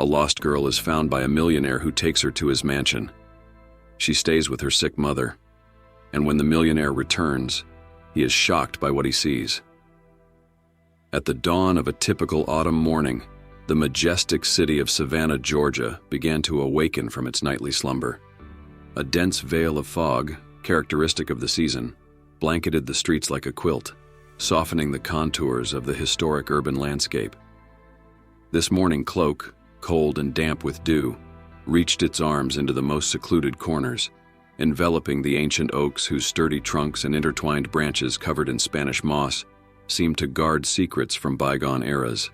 A lost girl is found by a millionaire who takes her to his mansion. She stays with her sick mother, and when the millionaire returns, he is shocked by what he sees. At the dawn of a typical autumn morning, the majestic city of Savannah, Georgia, began to awaken from its nightly slumber. A dense veil of fog, characteristic of the season, blanketed the streets like a quilt, softening the contours of the historic urban landscape. This morning cloak, cold and damp with dew, reached its arms into the most secluded corners, enveloping the ancient oaks whose sturdy trunks and intertwined branches covered in Spanish moss seemed to guard secrets from bygone eras.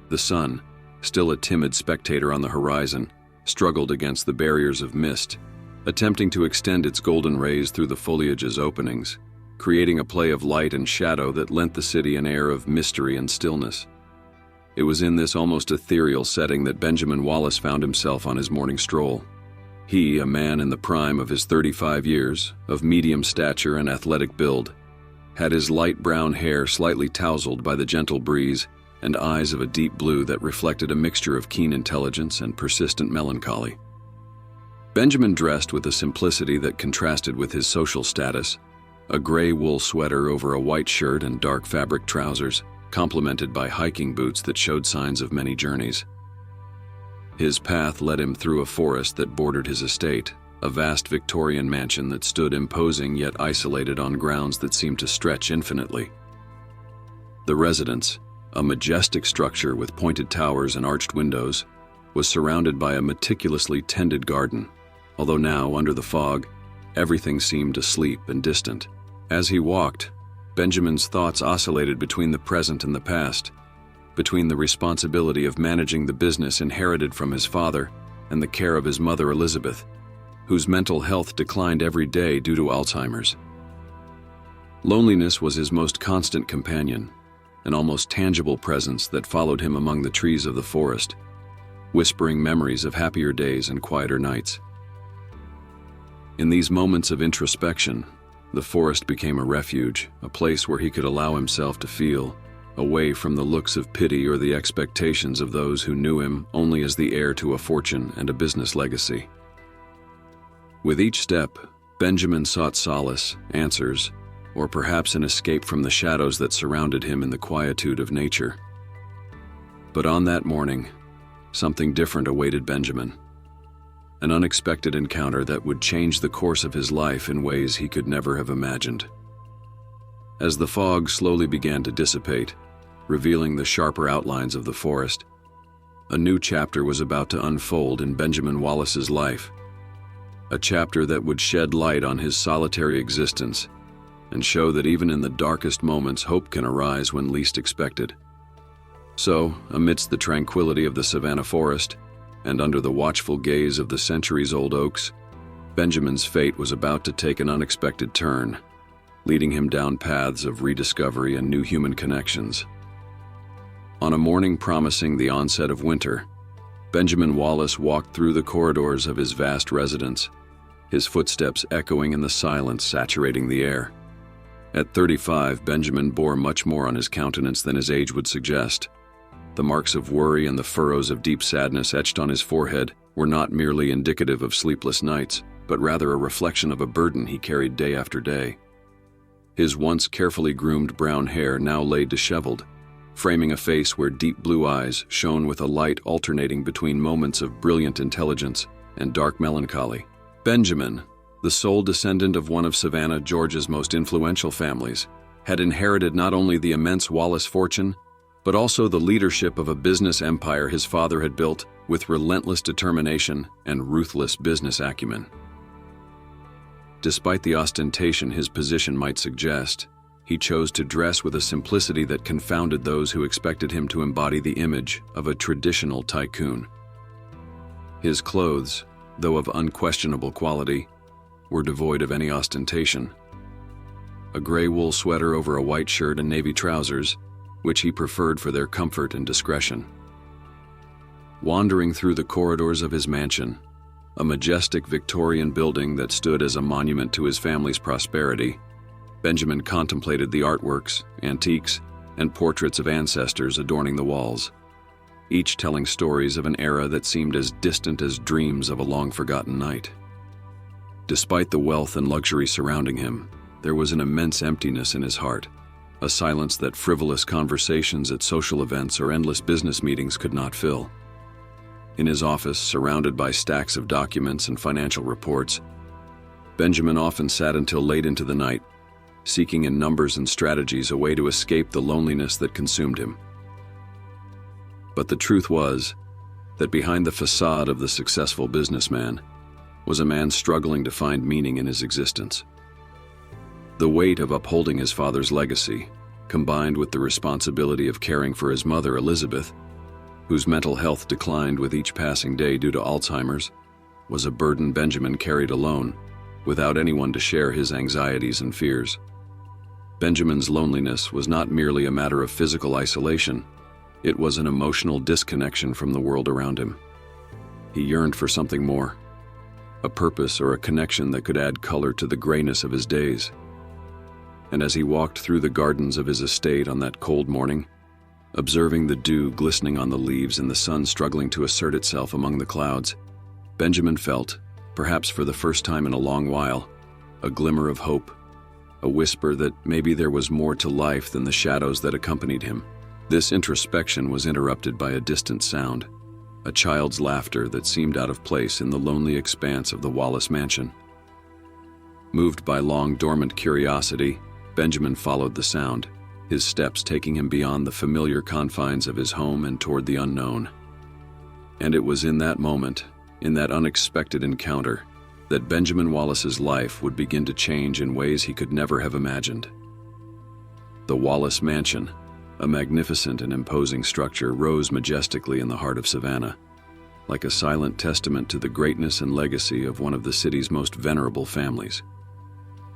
The sun, still a timid spectator on the horizon, struggled against the barriers of mist, attempting to extend its golden rays through the foliage's openings, creating a play of light and shadow that lent the city an air of mystery and stillness. It was in this almost ethereal setting that Benjamin Wallace found himself on his morning stroll. He, a man in the prime of his 35 years, of medium stature and athletic build, had his light brown hair slightly tousled by the gentle breeze and eyes of a deep blue that reflected a mixture of keen intelligence and persistent melancholy. Benjamin dressed with a simplicity that contrasted with his social status, a gray wool sweater over a white shirt and dark fabric trousers, complemented by hiking boots that showed signs of many journeys. His path led him through a forest that bordered his estate, a vast Victorian mansion that stood imposing yet isolated on grounds that seemed to stretch infinitely. The residence, a majestic structure with pointed towers and arched windows, was surrounded by a meticulously tended garden, although now, under the fog, everything seemed asleep and distant. As he walked, Benjamin's thoughts oscillated between the present and the past, between the responsibility of managing the business inherited from his father and the care of his mother Elizabeth, whose mental health declined every day due to Alzheimer's. Loneliness was his most constant companion, an almost tangible presence that followed him among the trees of the forest, whispering memories of happier days and quieter nights. In these moments of introspection, the forest became a refuge, a place where he could allow himself to feel, away from the looks of pity or the expectations of those who knew him only as the heir to a fortune and a business legacy. With each step, Benjamin sought solace, answers, or perhaps an escape from the shadows that surrounded him in the quietude of nature. But on that morning, something different awaited Benjamin. An unexpected encounter that would change the course of his life in ways he could never have imagined. As the fog slowly began to dissipate, revealing the sharper outlines of the forest, a new chapter was about to unfold in Benjamin Wallace's life. A chapter that would shed light on his solitary existence and show that even in the darkest moments, hope can arise when least expected. So, amidst the tranquility of the Savannah forest, and under the watchful gaze of the centuries-old oaks, Benjamin's fate was about to take an unexpected turn, leading him down paths of rediscovery and new human connections. On a morning promising the onset of winter, Benjamin Wallace walked through the corridors of his vast residence, his footsteps echoing in the silence saturating the air. At 35, Benjamin bore much more on his countenance than his age would suggest. The marks of worry and the furrows of deep sadness etched on his forehead were not merely indicative of sleepless nights, but rather a reflection of a burden he carried day after day. His once carefully groomed brown hair now lay disheveled, framing a face where deep blue eyes shone with a light alternating between moments of brilliant intelligence and dark melancholy. Benjamin, the sole descendant of one of Savannah, Georgia's most influential families, had inherited not only the immense Wallace fortune, but also the leadership of a business empire his father had built with relentless determination and ruthless business acumen. Despite the ostentation his position might suggest, he chose to dress with a simplicity that confounded those who expected him to embody the image of a traditional tycoon. His clothes, though of unquestionable quality, were devoid of any ostentation. A gray wool sweater over a white shirt and navy trousers, which he preferred for their comfort and discretion. Wandering through the corridors of his mansion, a majestic Victorian building that stood as a monument to his family's prosperity, Benjamin contemplated the artworks, antiques, and portraits of ancestors adorning the walls. each telling stories of an era that seemed as distant as dreams of a long-forgotten night. Despite the wealth and luxury surrounding him, there was an immense emptiness in his heart, a silence that frivolous conversations at social events or endless business meetings could not fill. In his office, surrounded by stacks of documents and financial reports, Benjamin often sat until late into the night, seeking in numbers and strategies a way to escape the loneliness that consumed him. But the truth was that behind the facade of the successful businessman was a man struggling to find meaning in his existence. The weight of upholding his father's legacy, combined with the responsibility of caring for his mother, Elizabeth, whose mental health declined with each passing day due to Alzheimer's, was a burden Benjamin carried alone, without anyone to share his anxieties and fears. Benjamin's loneliness was not merely a matter of physical isolation, it was an emotional disconnection from the world around him. He yearned for something more, a purpose or a connection that could add color to the grayness of his days. And as he walked through the gardens of his estate on that cold morning, observing the dew glistening on the leaves and the sun struggling to assert itself among the clouds, Benjamin felt, perhaps for the first time in a long while, a glimmer of hope, a whisper that maybe there was more to life than the shadows that accompanied him. This introspection was interrupted by a distant sound, a child's laughter that seemed out of place in the lonely expanse of the Wallace mansion. Moved by long dormant curiosity, Benjamin followed the sound, his steps taking him beyond the familiar confines of his home and toward the unknown. And it was in that moment, in that unexpected encounter, that Benjamin Wallace's life would begin to change in ways he could never have imagined. The Wallace Mansion, a magnificent and imposing structure, rose majestically in the heart of Savannah, like a silent testament to the greatness and legacy of one of the city's most venerable families.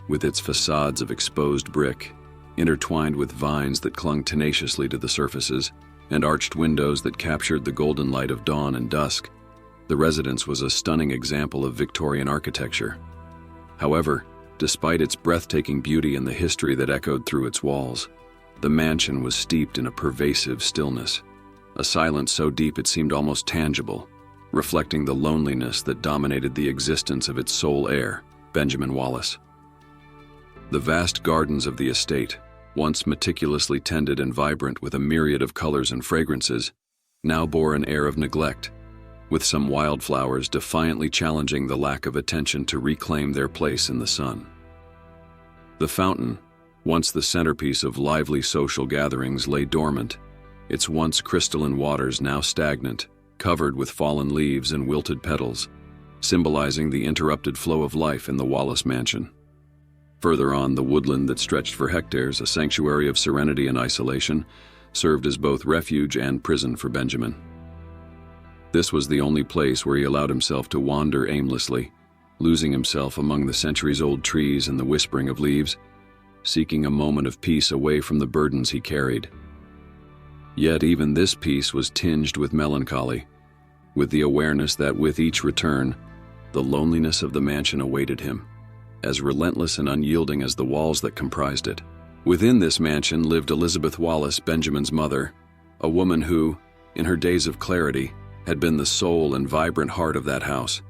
With its facades of exposed brick, intertwined with vines that clung tenaciously to the surfaces, and arched windows that captured the golden light of dawn and dusk, the residence was a stunning example of Victorian architecture. However, despite its breathtaking beauty and the history that echoed through its walls, the mansion was steeped in a pervasive stillness, a silence so deep it seemed almost tangible, reflecting the loneliness that dominated the existence of its sole heir, Benjamin Wallace. The vast gardens of the estate, once meticulously tended and vibrant with a myriad of colors and fragrances, now bore an air of neglect, with some wildflowers defiantly challenging the lack of attention to reclaim their place in the sun. The fountain, once the centerpiece of lively social gatherings, lay dormant, its once crystalline waters now stagnant, covered with fallen leaves and wilted petals, symbolizing the interrupted flow of life in the Wallace mansion. Further on, the woodland that stretched for hectares, a sanctuary of serenity and isolation, served as both refuge and prison for Benjamin. This was the only place where he allowed himself to wander aimlessly, losing himself among the centuries-old trees and the whispering of leaves, seeking a moment of peace away from the burdens he carried. Yet even this peace was tinged with melancholy, with the awareness that with each return, the loneliness of the mansion awaited him, as relentless and unyielding as the walls that comprised it. Within this mansion lived Elizabeth Wallace, Benjamin's mother, a woman who, in her days of clarity, had been the soul and vibrant heart of that house.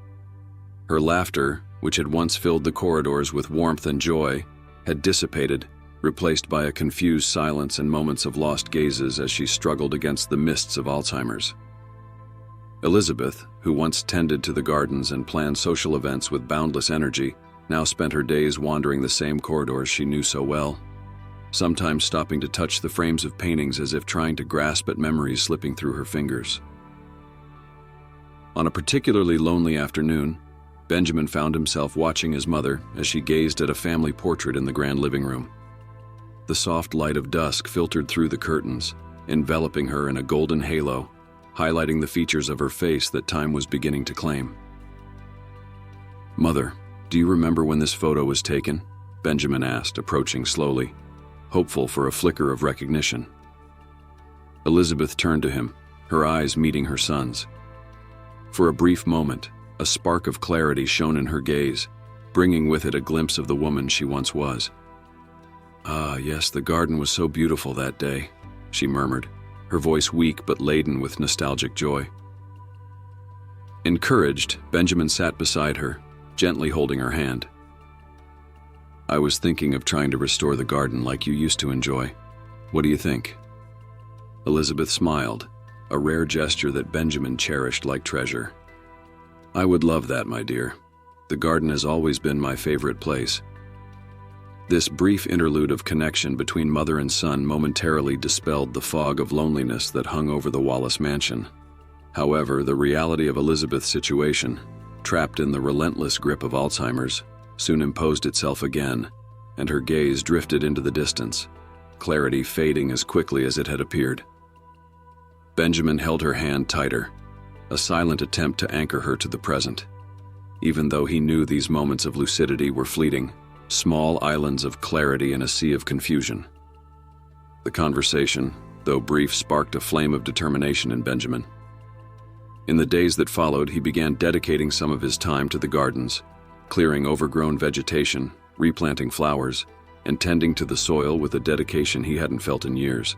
Her laughter, which had once filled the corridors with warmth and joy, had dissipated, replaced by a confused silence and moments of lost gazes as she struggled against the mists of Alzheimer's. Elizabeth, who once tended to the gardens and planned social events with boundless energy, now spent her days wandering the same corridors she knew so well, sometimes stopping to touch the frames of paintings as if trying to grasp at memories slipping through her fingers. On a particularly lonely afternoon, Benjamin found himself watching his mother as she gazed at a family portrait in the grand living room. The soft light of dusk filtered through the curtains, enveloping her in a golden halo, highlighting the features of her face that time was beginning to claim. "Mother, do you remember when this photo was taken?" Benjamin asked, approaching slowly, hopeful for a flicker of recognition. Elizabeth turned to him, her eyes meeting her son's. For a brief moment, a spark of clarity shone in her gaze, bringing with it a glimpse of the woman she once was. "Ah, yes, the garden was so beautiful that day," she murmured, her voice weak but laden with nostalgic joy. Encouraged, Benjamin sat beside her, gently holding her hand. "I was thinking of trying to restore the garden like you used to enjoy. What do you think?" Elizabeth smiled, a rare gesture that Benjamin cherished like treasure. "I would love that, my dear. The garden has always been my favorite place." This brief interlude of connection between mother and son momentarily dispelled the fog of loneliness that hung over the Wallace mansion. However, the reality of Elizabeth's situation, trapped in the relentless grip of Alzheimer's, soon imposed itself again, and her gaze drifted into the distance, clarity fading as quickly as it had appeared. Benjamin held her hand tighter, a silent attempt to anchor her to the present. Even though he knew these moments of lucidity were fleeting, small islands of clarity in a sea of confusion. The conversation, though brief, sparked a flame of determination in Benjamin. In the days that followed, he began dedicating some of his time to the gardens, clearing overgrown vegetation, replanting flowers, and tending to the soil with a dedication he hadn't felt in years.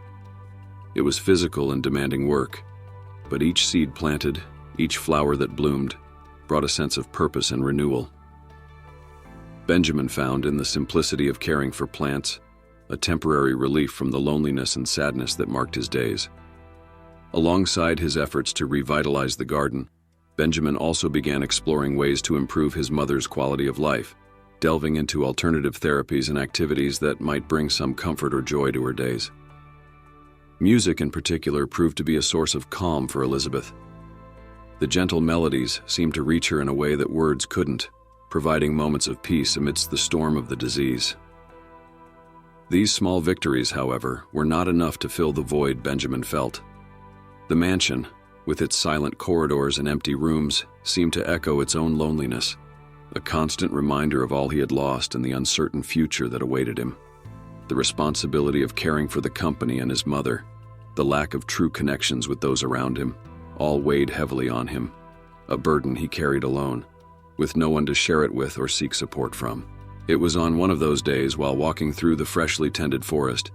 It was physical and demanding work, but each seed planted, each flower that bloomed, brought a sense of purpose and renewal. Benjamin found in the simplicity of caring for plants a temporary relief from the loneliness and sadness that marked his days. Alongside his efforts to revitalize the garden, Benjamin also began exploring ways to improve his mother's quality of life, delving into alternative therapies and activities that might bring some comfort or joy to her days. Music in particular proved to be a source of calm for Elizabeth. The gentle melodies seemed to reach her in a way that words couldn't, providing moments of peace amidst the storm of the disease. These small victories, however, were not enough to fill the void Benjamin felt. The mansion, with its silent corridors and empty rooms, seemed to echo its own loneliness, a constant reminder of all he had lost and the uncertain future that awaited him. The responsibility of caring for the company and his mother, the lack of true connections with those around him, all weighed heavily on him, a burden he carried alone, with no one to share it with or seek support from. It was on one of those days, while walking through the freshly tended forest,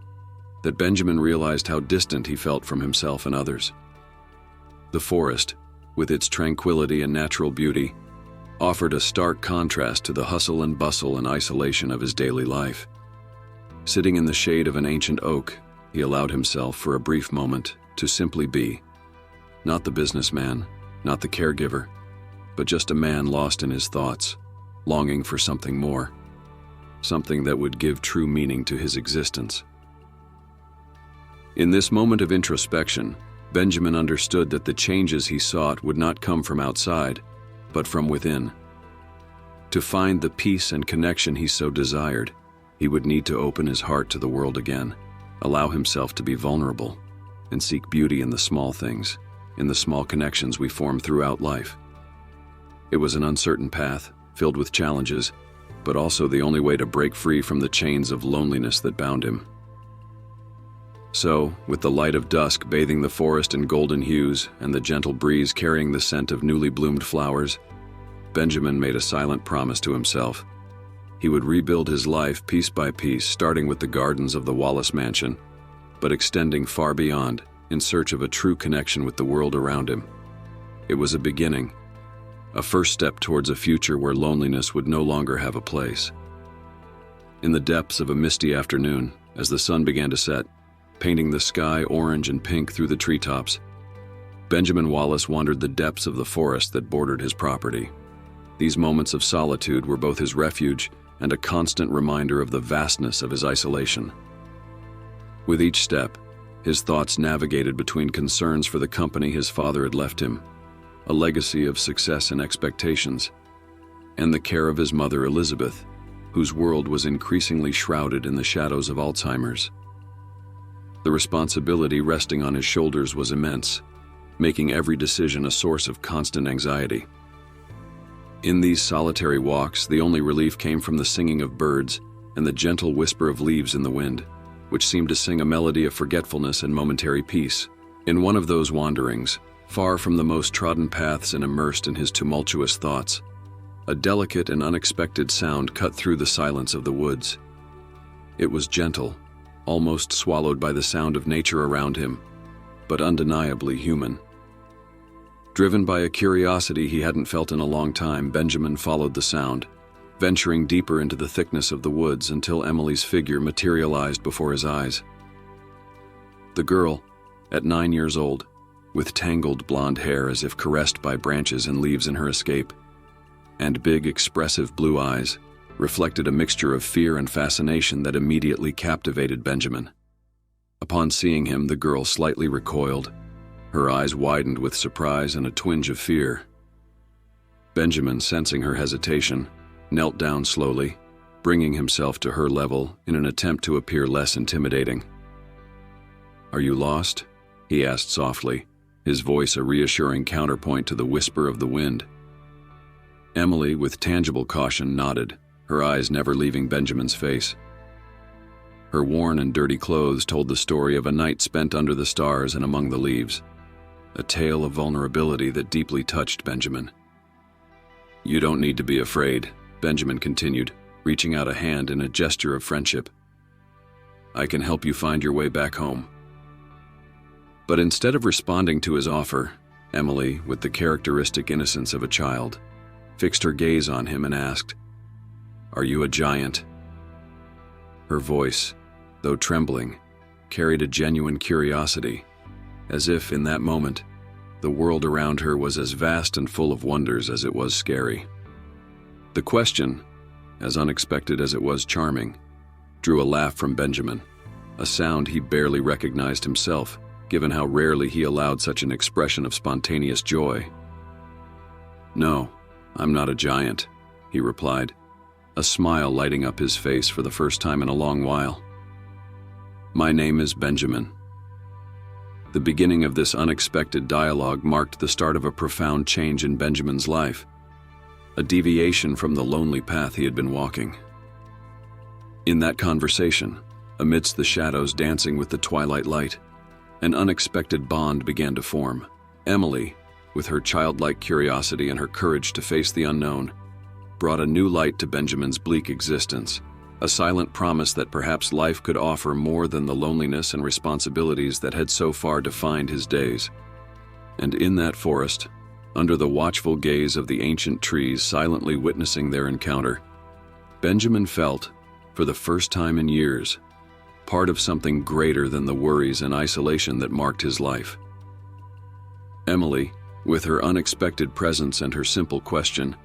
that Benjamin realized how distant he felt from himself and others. The forest, with its tranquility and natural beauty, offered a stark contrast to the hustle and bustle and isolation of his daily life. Sitting in the shade of an ancient oak, he allowed himself for a brief moment to simply be. Not the businessman, not the caregiver, but just a man lost in his thoughts, longing for something more, something that would give true meaning to his existence. In this moment of introspection, Benjamin understood that the changes he sought would not come from outside, but from within. To find the peace and connection he so desired, he would need to open his heart to the world again, allow himself to be vulnerable, and seek beauty in the small things, in the small connections we form throughout life. It was an uncertain path, filled with challenges, but also the only way to break free from the chains of loneliness that bound him. So, with the light of dusk bathing the forest in golden hues and the gentle breeze carrying the scent of newly bloomed flowers, Benjamin made a silent promise to himself. He would rebuild his life piece by piece, starting with the gardens of the Wallace mansion, but extending far beyond, in search of a true connection with the world around him. It was a beginning, a first step towards a future where loneliness would no longer have a place. In the depths of a misty afternoon, as the sun began to set, painting the sky orange and pink through the treetops, Benjamin Wallace wandered the depths of the forest that bordered his property. These moments of solitude were both his refuge and a constant reminder of the vastness of his isolation. With each step, his thoughts navigated between concerns for the company his father had left him, a legacy of success and expectations, and the care of his mother Elizabeth, whose world was increasingly shrouded in the shadows of Alzheimer's. The responsibility resting on his shoulders was immense, making every decision a source of constant anxiety. In these solitary walks, the only relief came from the singing of birds and the gentle whisper of leaves in the wind, which seemed to sing a melody of forgetfulness and momentary peace. In one of those wanderings, far from the most trodden paths and immersed in his tumultuous thoughts, a delicate and unexpected sound cut through the silence of the woods. It was gentle, almost swallowed by the sound of nature around him, but undeniably human. Driven by a curiosity he hadn't felt in a long time, Benjamin followed the sound, venturing deeper into the thickness of the woods until Emily's figure materialized before his eyes. The girl, at 9 years old, with tangled blonde hair as if caressed by branches and leaves in her escape, and big, expressive blue eyes, reflected a mixture of fear and fascination that immediately captivated Benjamin. Upon seeing him, the girl slightly recoiled, her eyes widened with surprise and a twinge of fear. Benjamin, sensing her hesitation, knelt down slowly, bringing himself to her level in an attempt to appear less intimidating. "Are you lost?" he asked softly, his voice a reassuring counterpoint to the whisper of the wind. Emily, with tangible caution, nodded, her eyes never leaving Benjamin's face. Her worn and dirty clothes told the story of a night spent under the stars and among the leaves, a tale of vulnerability that deeply touched Benjamin. "You don't need to be afraid," Benjamin continued, reaching out a hand in a gesture of friendship. "I can help you find your way back home." But instead of responding to his offer, Emily, with the characteristic innocence of a child, fixed her gaze on him and asked, "Are you a giant?" Her voice, though trembling, carried a genuine curiosity, as if, in that moment, the world around her was as vast and full of wonders as it was scary. The question, as unexpected as it was charming, drew a laugh from Benjamin, a sound he barely recognized himself, given how rarely he allowed such an expression of spontaneous joy. "No, I'm not a giant," he replied, a smile lighting up his face for the first time in a long while. "My name is Benjamin." The beginning of this unexpected dialogue marked the start of a profound change in Benjamin's life, a deviation from the lonely path he had been walking. In that conversation, amidst the shadows dancing with the twilight light, an unexpected bond began to form. Emily, with her childlike curiosity and her courage to face the unknown, brought a new light to Benjamin's bleak existence, a silent promise that perhaps life could offer more than the loneliness and responsibilities that had so far defined his days. And in that forest, under the watchful gaze of the ancient trees silently witnessing their encounter, Benjamin felt, for the first time in years, part of something greater than the worries and isolation that marked his life. Emily, with her unexpected presence and her simple question,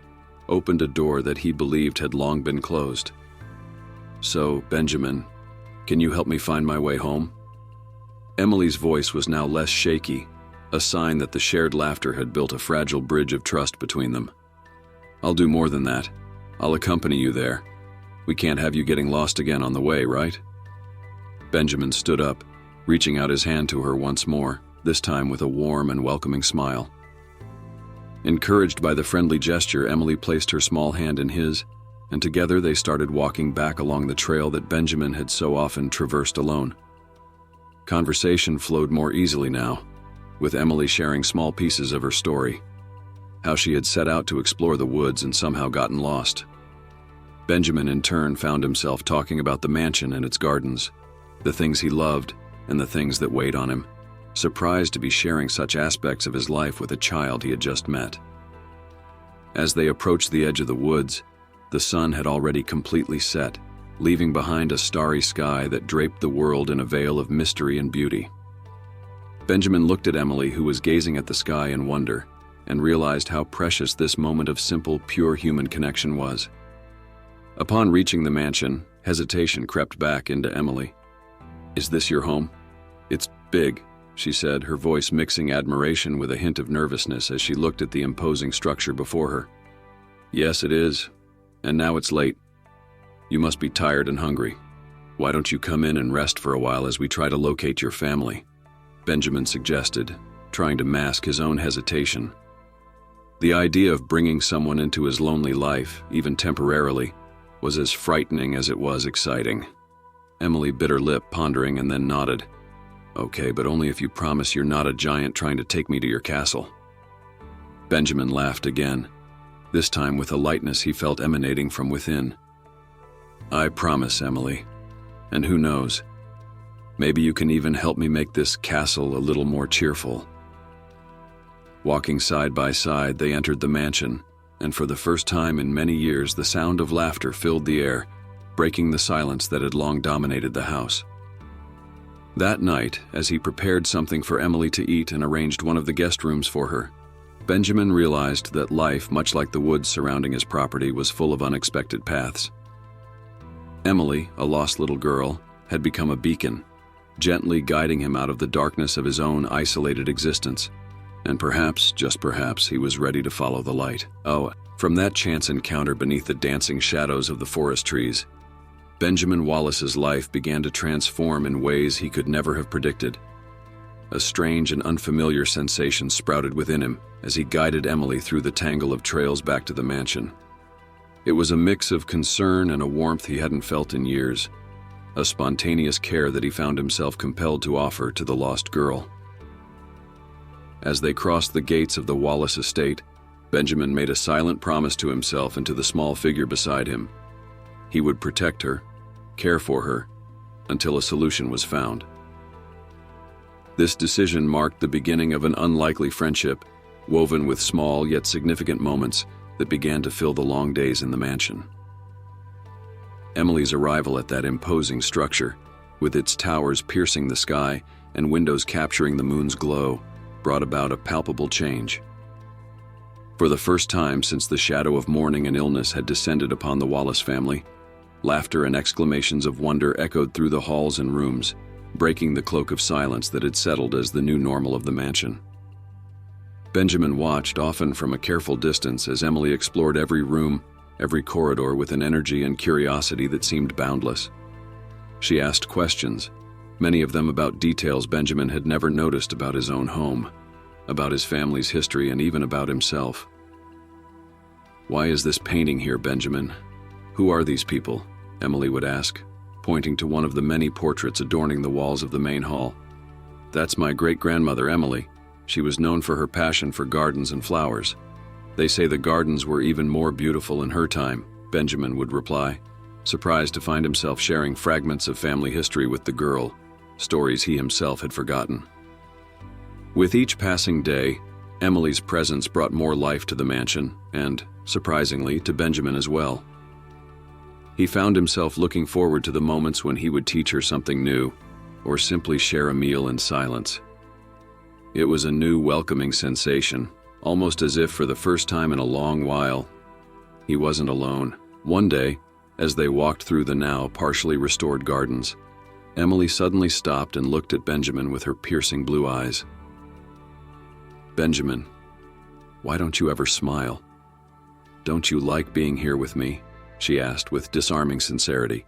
opened a door that he believed had long been closed. "So, Benjamin, can you help me find my way home?" Emily's voice was now less shaky, a sign that the shared laughter had built a fragile bridge of trust between them. "I'll do more than that. I'll accompany you there. We can't have you getting lost again on the way, right?" Benjamin stood up, reaching out his hand to her once more, this time with a warm and welcoming smile. Encouraged by the friendly gesture, Emily placed her small hand in his, and together they started walking back along the trail that Benjamin had so often traversed alone. Conversation flowed more easily now, with Emily sharing small pieces of her story, how she had set out to explore the woods and somehow gotten lost. Benjamin, in turn, found himself talking about the mansion and its gardens, the things he loved and the things that weighed on him, surprised to be sharing such aspects of his life with a child he had just met. As they approached the edge of the woods, the sun had already completely set, leaving behind a starry sky that draped the world in a veil of mystery and beauty. Benjamin looked at Emily, who was gazing at the sky in wonder, and realized how precious this moment of simple, pure human connection was. Upon reaching the mansion, hesitation crept back into Emily. "Is this your home?" "It's big," she said, her voice mixing admiration with a hint of nervousness as she looked at the imposing structure before her. "Yes, it is. And now it's late. You must be tired and hungry. Why don't you come in and rest for a while as we try to locate your family?" Benjamin suggested, trying to mask his own hesitation. The idea of bringing someone into his lonely life, even temporarily, was as frightening as it was exciting. Emily bit her lip, pondering, and then nodded. "Okay, but only if you promise you're not a giant trying to take me to your castle." Benjamin laughed again, this time with a lightness he felt emanating from within. "I promise, Emily. And who knows? Maybe you can even help me make this castle a little more cheerful." Walking side by side, they entered the mansion, and for the first time in many years, the sound of laughter filled the air, breaking the silence that had long dominated the house. That night, as he prepared something for Emily to eat and arranged one of the guest rooms for her, Benjamin realized that life, much like the woods surrounding his property, was full of unexpected paths. Emily, a lost little girl, had become a beacon, gently guiding him out of the darkness of his own isolated existence. And perhaps, just perhaps, he was ready to follow the light. Oh, from that chance encounter beneath the dancing shadows of the forest trees, Benjamin Wallace's life began to transform in ways he could never have predicted. A strange and unfamiliar sensation sprouted within him as he guided Emily through the tangle of trails back to the mansion. It was a mix of concern and a warmth he hadn't felt in years, a spontaneous care that he found himself compelled to offer to the lost girl. As they crossed the gates of the Wallace estate, Benjamin made a silent promise to himself and to the small figure beside him. He would protect her, care for her, until a solution was found. This decision marked the beginning of an unlikely friendship, woven with small yet significant moments that began to fill the long days in the mansion. Emily's arrival at that imposing structure, with its towers piercing the sky and windows capturing the moon's glow, brought about a palpable change. For the first time since the shadow of mourning and illness had descended upon the Wallace family, laughter and exclamations of wonder echoed through the halls and rooms, breaking the cloak of silence that had settled as the new normal of the mansion. Benjamin watched, often from a careful distance, as Emily explored every room, every corridor with an energy and curiosity that seemed boundless. She asked questions, many of them about details Benjamin had never noticed about his own home, about his family's history, and even about himself. "Why is this painting here, Benjamin? Who are these people?" Emily would ask, pointing to one of the many portraits adorning the walls of the main hall. "That's my great-grandmother, Emily. She was known for her passion for gardens and flowers. They say the gardens were even more beautiful in her time," Benjamin would reply, surprised to find himself sharing fragments of family history with the girl, stories he himself had forgotten. With each passing day, Emily's presence brought more life to the mansion and, surprisingly, to Benjamin as well. He found himself looking forward to the moments when he would teach her something new, or simply share a meal in silence. It was a new, welcoming sensation, almost as if for the first time in a long while, he wasn't alone. One day, as they walked through the now partially restored gardens, Emily suddenly stopped and looked at Benjamin with her piercing blue eyes. "Benjamin, why don't you ever smile? Don't you like being here with me?" she asked with disarming sincerity.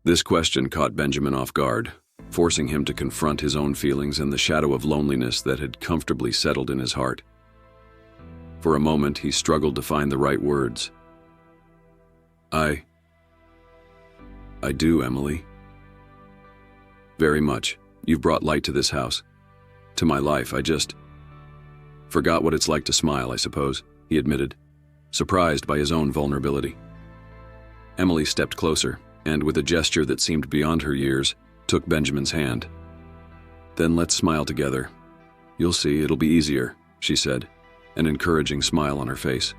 This question caught Benjamin off guard, forcing him to confront his own feelings and the shadow of loneliness that had comfortably settled in his heart. For a moment, he struggled to find the right words. I do, Emily. Very much. You've brought light to this house, to my life. I just forgot what it's like to smile, I suppose," he admitted, surprised by his own vulnerability. Emily stepped closer, and with a gesture that seemed beyond her years, took Benjamin's hand. "Then let's smile together. You'll see, it'll be easier," she said, an encouraging smile on her face.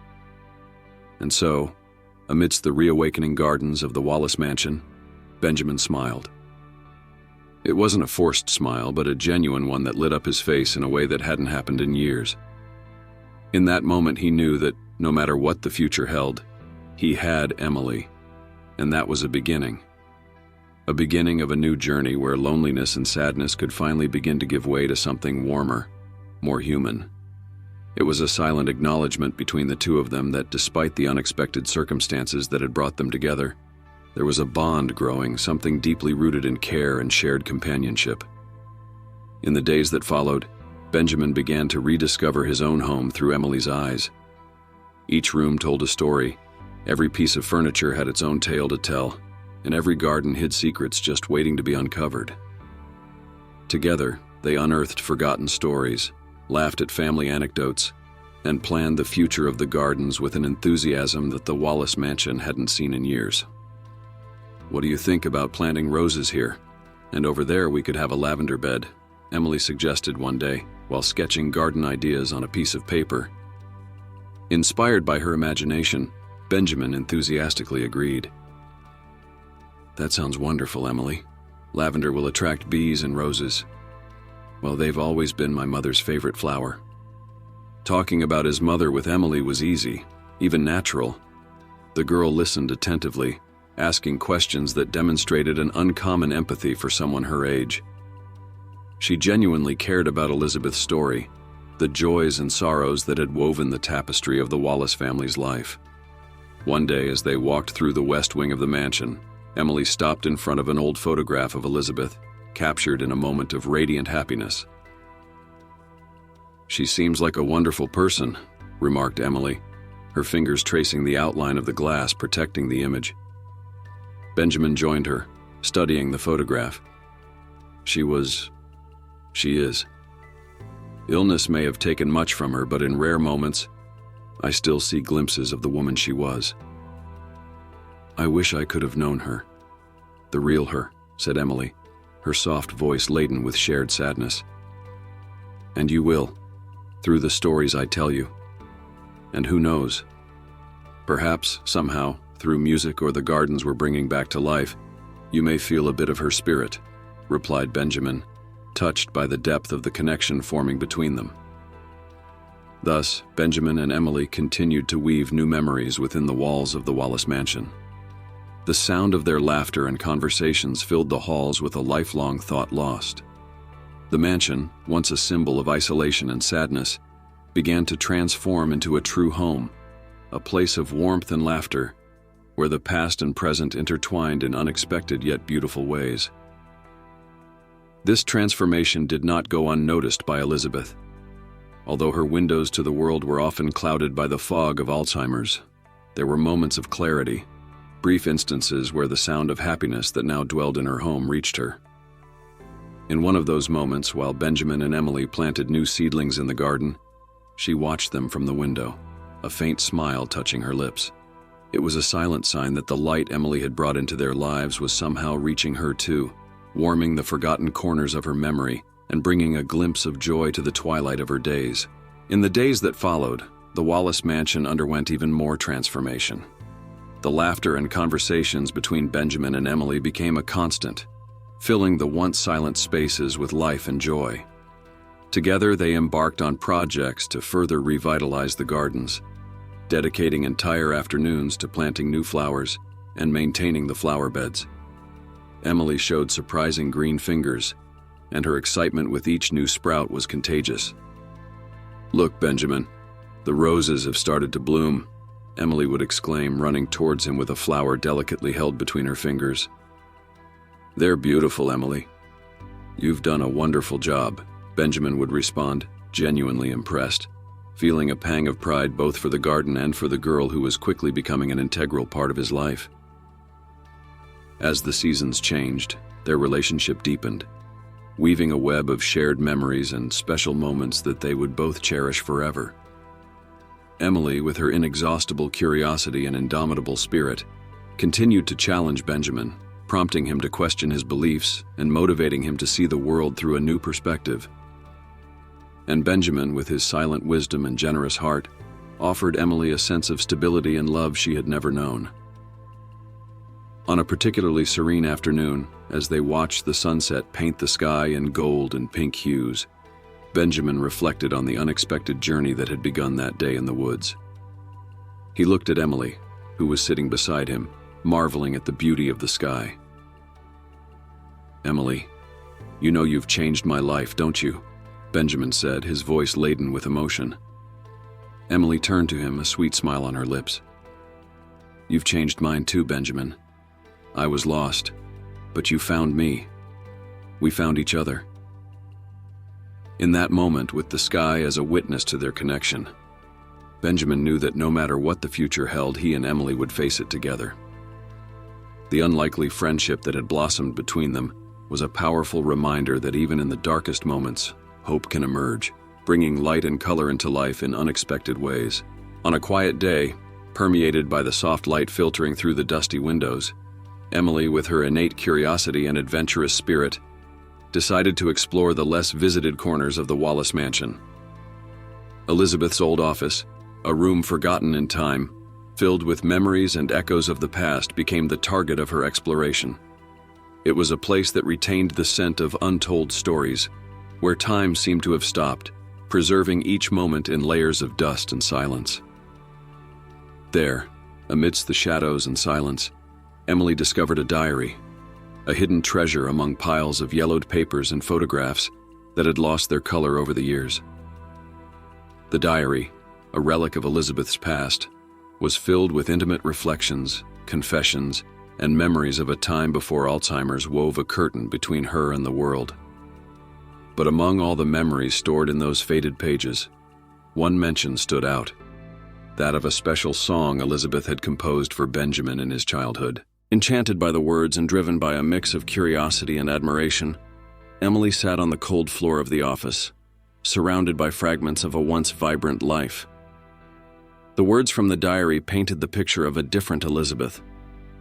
And so, amidst the reawakening gardens of the Wallace mansion, Benjamin smiled. It wasn't a forced smile, but a genuine one that lit up his face in a way that hadn't happened in years. In that moment, he knew that no matter what the future held, he had Emily, and that was a beginning. A beginning of a new journey where loneliness and sadness could finally begin to give way to something warmer, more human. It was a silent acknowledgement between the two of them that despite the unexpected circumstances that had brought them together, there was a bond growing, something deeply rooted in care and shared companionship. In the days that followed, Benjamin began to rediscover his own home through Emily's eyes. Each room told a story, every piece of furniture had its own tale to tell, and every garden hid secrets just waiting to be uncovered. Together, they unearthed forgotten stories, laughed at family anecdotes, and planned the future of the gardens with an enthusiasm that the Wallace mansion hadn't seen in years. "What do you think about planting roses here?" And over there we could have a lavender bed, Emily suggested one day while sketching garden ideas on a piece of paper. Inspired by her imagination, Benjamin enthusiastically agreed. That sounds wonderful, Emily. Lavender will attract bees and roses. Well, they've always been my mother's favorite flower. Talking about his mother with Emily was easy, even natural. The girl listened attentively, asking questions that demonstrated an uncommon empathy for someone her age. She genuinely cared about Elizabeth's story, the joys and sorrows that had woven the tapestry of the Wallace family's life. One day, as they walked through the west wing of the mansion, Emily stopped in front of an old photograph of Elizabeth, captured in a moment of radiant happiness. She seems like a wonderful person, remarked Emily, her fingers tracing the outline of the glass protecting the image. Benjamin joined her, studying the photograph. She is. Illness may have taken much from her, but in rare moments, I still see glimpses of the woman she was. I wish I could have known her. The real her, said Emily, her soft voice laden with shared sadness. And you will, through the stories I tell you. And who knows? Perhaps, somehow, through music or the gardens we're bringing back to life, you may feel a bit of her spirit, replied Benjamin, touched by the depth of the connection forming between them. Thus, Benjamin and Emily continued to weave new memories within the walls of the Wallace mansion. The sound of their laughter and conversations filled the halls with a lifelong thought lost. The mansion, once a symbol of isolation and sadness, began to transform into a true home, a place of warmth and laughter, where the past and present intertwined in unexpected yet beautiful ways. This transformation did not go unnoticed by Elizabeth. Although her windows to the world were often clouded by the fog of Alzheimer's, there were moments of clarity, brief instances where the sound of happiness that now dwelled in her home reached her. In one of those moments, while Benjamin and Emily planted new seedlings in the garden, she watched them from the window, a faint smile touching her lips. It was a silent sign that the light Emily had brought into their lives was somehow reaching her too, warming the forgotten corners of her memory and bringing a glimpse of joy to the twilight of her days. In the days that followed, the Wallace mansion underwent even more transformation. The laughter and conversations between Benjamin and Emily became a constant, filling the once silent spaces with life and joy. Together, they embarked on projects to further revitalize the gardens, dedicating entire afternoons to planting new flowers and maintaining the flower beds. Emily showed surprising green fingers, and her excitement with each new sprout was contagious. Look, Benjamin, the roses have started to bloom, Emily would exclaim, running towards him with a flower delicately held between her fingers. They're beautiful, Emily. You've done a wonderful job, Benjamin would respond, genuinely impressed, feeling a pang of pride both for the garden and for the girl who was quickly becoming an integral part of his life. As the seasons changed, their relationship deepened, weaving a web of shared memories and special moments that they would both cherish forever. Emily, with her inexhaustible curiosity and indomitable spirit, continued to challenge Benjamin, prompting him to question his beliefs and motivating him to see the world through a new perspective. And Benjamin, with his silent wisdom and generous heart, offered Emily a sense of stability and love she had never known. On a particularly serene afternoon, as they watched the sunset paint the sky in gold and pink hues, Benjamin reflected on the unexpected journey that had begun that day in the woods. He looked at Emily, who was sitting beside him, marveling at the beauty of the sky. Emily, you know you've changed my life, don't you? Benjamin said, his voice laden with emotion. Emily turned to him, a sweet smile on her lips. You've changed mine too, Benjamin. I was lost, but you found me. We found each other. In that moment, with the sky as a witness to their connection, Benjamin knew that no matter what the future held, he and Emily would face it together. The unlikely friendship that had blossomed between them was a powerful reminder that even in the darkest moments, hope can emerge, bringing light and color into life in unexpected ways. On a quiet day, permeated by the soft light filtering through the dusty windows, Emily, with her innate curiosity and adventurous spirit, decided to explore the less visited corners of the Wallace mansion. Elizabeth's old office, a room forgotten in time, filled with memories and echoes of the past, became the target of her exploration. It was a place that retained the scent of untold stories, where time seemed to have stopped, preserving each moment in layers of dust and silence. There, amidst the shadows and silence, Emily discovered a diary, a hidden treasure among piles of yellowed papers and photographs that had lost their color over the years. The diary, a relic of Elizabeth's past, was filled with intimate reflections, confessions, and memories of a time before Alzheimer's wove a curtain between her and the world. But among all the memories stored in those faded pages, one mention stood out, that of a special song Elizabeth had composed for Benjamin in his childhood. Enchanted by the words and driven by a mix of curiosity and admiration, Emily sat on the cold floor of the office, surrounded by fragments of a once vibrant life. The words from the diary painted the picture of a different Elizabeth,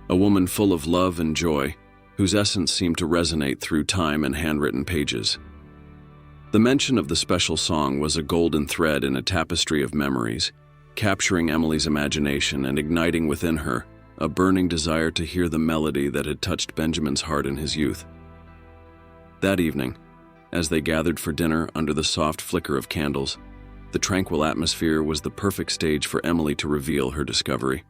a woman full of love and joy, whose essence seemed to resonate through time and handwritten pages. The mention of the special song was a golden thread in a tapestry of memories, capturing Emily's imagination and igniting within her a burning desire to hear the melody that had touched Benjamin's heart in his youth. That evening, as they gathered for dinner under the soft flicker of candles, the tranquil atmosphere was the perfect stage for Emily to reveal her discovery.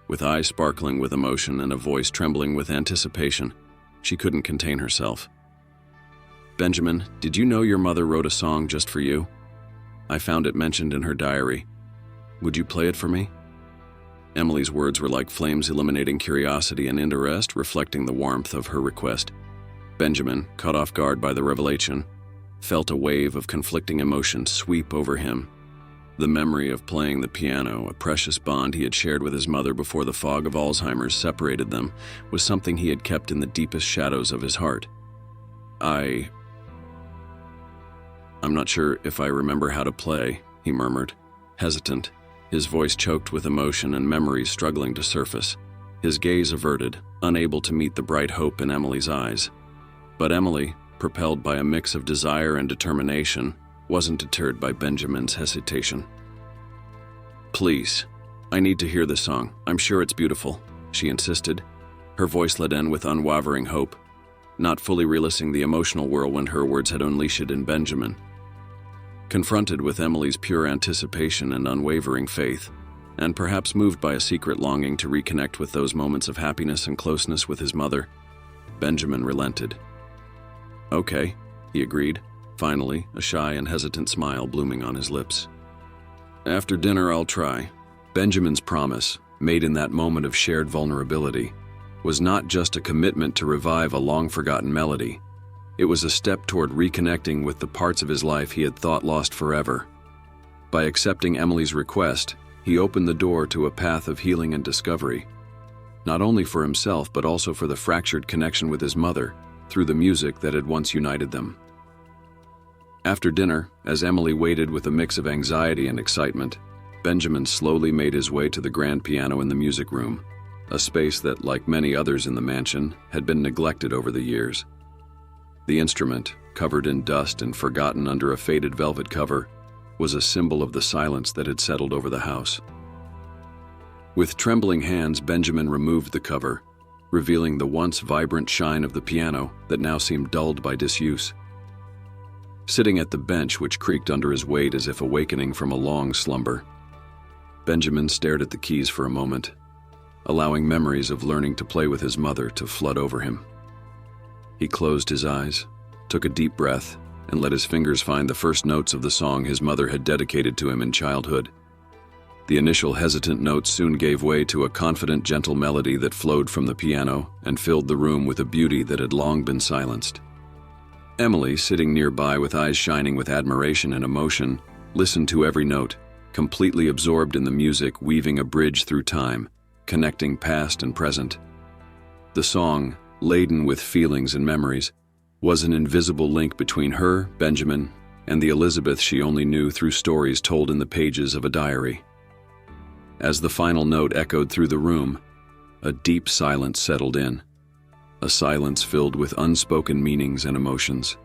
With eyes sparkling with emotion and a voice trembling with anticipation, she couldn't contain herself. "Benjamin, did you know your mother wrote a song just for you? I found it mentioned in her diary. Would you play it for me?" Emily's words were like flames illuminating curiosity and interest, reflecting the warmth of her request. Benjamin, caught off guard by the revelation, felt a wave of conflicting emotions sweep over him. The memory of playing the piano, a precious bond he had shared with his mother before the fog of Alzheimer's separated them, was something he had kept in the deepest shadows of his heart. I'm not sure if I remember how to play," he murmured, hesitant, his voice choked with emotion and memories struggling to surface, his gaze averted, unable to meet the bright hope in Emily's eyes. But Emily, propelled by a mix of desire and determination, wasn't deterred by Benjamin's hesitation. "Please, I need to hear the song. I'm sure it's beautiful," she insisted, her voice let in with unwavering hope, not fully realizing the emotional whirlwind her words had unleashed in Benjamin. Confronted with Emily's pure anticipation and unwavering faith, and perhaps moved by a secret longing to reconnect with those moments of happiness and closeness with his mother, Benjamin relented. "Okay," he agreed, finally, a shy and hesitant smile blooming on his lips. "After dinner I'll try." Benjamin's promise, made in that moment of shared vulnerability, was not just a commitment to revive a long-forgotten melody. It was a step toward reconnecting with the parts of his life he had thought lost forever. By accepting Emily's request, he opened the door to a path of healing and discovery, not only for himself but also for the fractured connection with his mother through the music that had once united them. After dinner, as Emily waited with a mix of anxiety and excitement, Benjamin slowly made his way to the grand piano in the music room, a space that, like many others in the mansion, had been neglected over the years. The instrument, covered in dust and forgotten under a faded velvet cover, was a symbol of the silence that had settled over the house. With trembling hands, Benjamin removed the cover, revealing the once vibrant shine of the piano that now seemed dulled by disuse. Sitting at the bench which creaked under his weight as if awakening from a long slumber, Benjamin stared at the keys for a moment, allowing memories of learning to play with his mother to flood over him. He closed his eyes, took a deep breath, and let his fingers find the first notes of the song his mother had dedicated to him in childhood. The initial hesitant notes soon gave way to a confident, gentle melody that flowed from the piano and filled the room with a beauty that had long been silenced. Emily, sitting nearby with eyes shining with admiration and emotion, listened to every note, completely absorbed in the music weaving a bridge through time, connecting past and present. The song, laden with feelings and memories, was an invisible link between her, Benjamin, and the Elizabeth she only knew through stories told in the pages of a diary. As the final note echoed through the room, a deep silence settled in, a silence filled with unspoken meanings and emotions.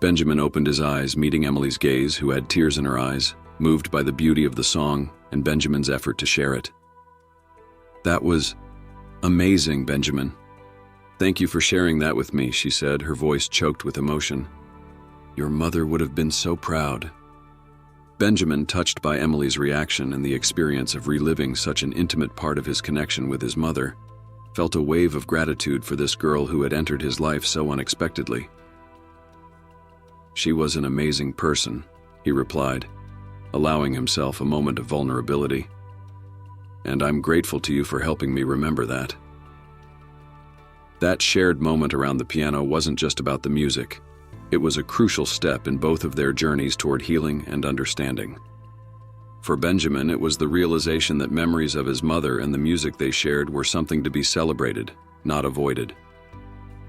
Benjamin opened his eyes, meeting Emily's gaze, who had tears in her eyes, moved by the beauty of the song and Benjamin's effort to share it. "That was amazing, Benjamin. Thank you for sharing that with me," she said, her voice choked with emotion. "Your mother would have been so proud." Benjamin, touched by Emily's reaction and the experience of reliving such an intimate part of his connection with his mother, felt a wave of gratitude for this girl who had entered his life so unexpectedly. "She was an amazing person," he replied, allowing himself a moment of vulnerability. "And I'm grateful to you for helping me remember that." That shared moment around the piano wasn't just about the music. It was a crucial step in both of their journeys toward healing and understanding. For Benjamin, it was the realization that memories of his mother and the music they shared were something to be celebrated, not avoided.